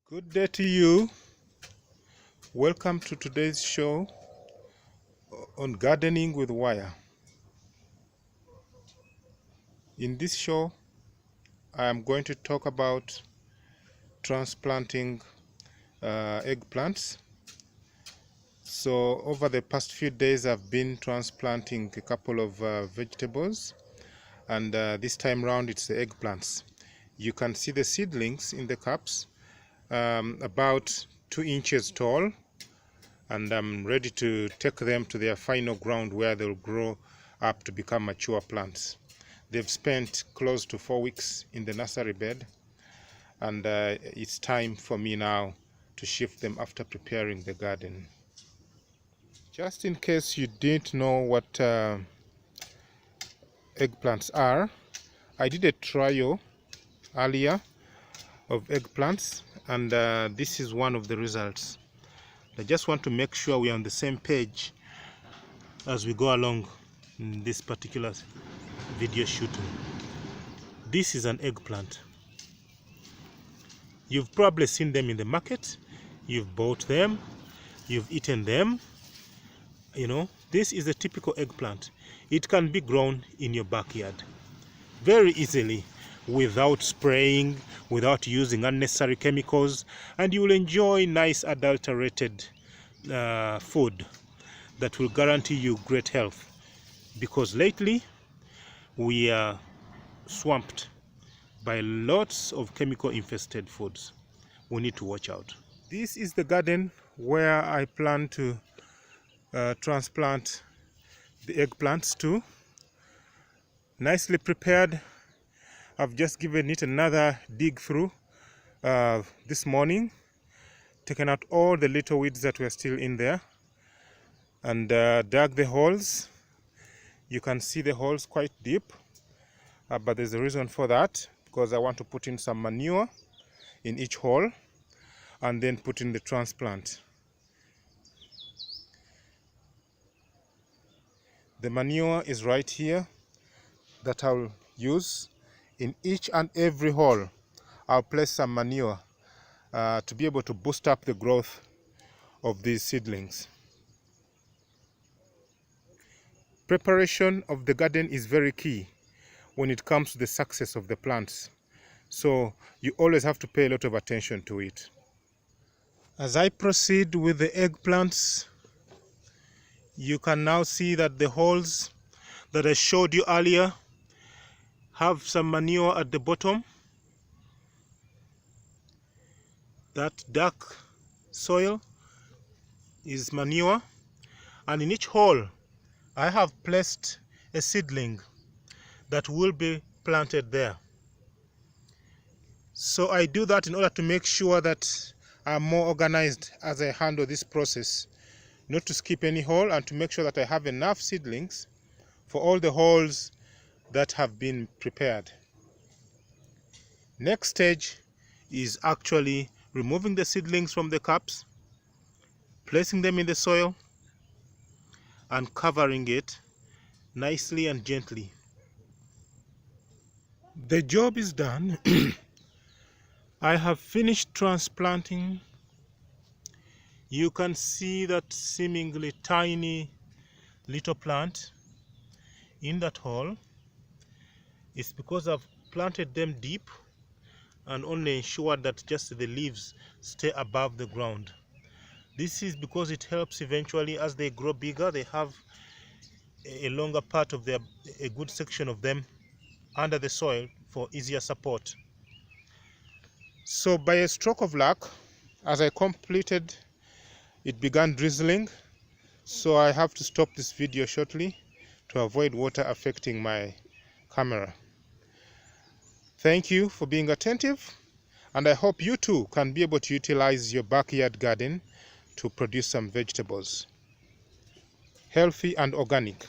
Good day to you. Welcome to today's show on gardening with wire. In this show, I am going to talk about transplanting eggplants. So over the past few days, I've been transplanting a couple of vegetables, and this time round it's the eggplants. You can see the seedlings in the cups, about 2 inches tall, and I'm ready to take them to their final ground where they'll grow up to become mature plants. They've spent close to 4 weeks in the nursery bed, and it's time for me now to shift them after preparing the garden. Just in case you didn't know what eggplants are, I did a trial earlier of eggplants, and this is one of the results. I just want to make sure we're on the same page as we go along in this particular video shooting. This is an eggplant. You've probably seen them in the market, you've bought them, you've eaten them. You know, this is a typical eggplant. It can be grown in your backyard very easily, without spraying, without using unnecessary chemicals, and you will enjoy nice adulterated food that will guarantee you great health, because lately we are swamped by lots of chemical infested foods. We need to watch out. This is the garden where I plan to transplant the eggplants to. Nicely prepared. I've just given it another dig through this morning, taken out all the little weeds that were still in there, and dug the holes. You can see the holes quite deep, but there's a reason for that, because I want to put in some manure in each hole and then put in the transplant. The manure is right here that I'll use. In each and every hole, I'll place some manure to be able to boost up the growth of these seedlings. Preparation of the garden is very key when it comes to the success of the plants. So you always have to pay a lot of attention to it. As I proceed with the eggplants, you can now see that the holes that I showed you earlier have some manure at the bottom. That dark soil is manure, and in each hole I have placed a seedling that will be planted there. So I do that in order to make sure that I'm more organized as I handle this process, not to skip any hole, and to make sure that I have enough seedlings for all the holes that have been prepared. Next stage is actually removing the seedlings from the cups, placing them in the soil, and covering it nicely and gently. The job is done. I have finished transplanting. You can see that seemingly tiny little plant in that hole. It's because I've planted them deep and only ensured that just the leaves stay above the ground. This is because it helps eventually, as they grow bigger, they have a longer part of a good section of them under the soil for easier support. So by a stroke of luck, as I completed, it began drizzling, so I have to stop this video shortly to avoid water affecting my camera. Thank you for being attentive, and I hope you too can be able to utilize your backyard garden to produce some vegetables, healthy and organic.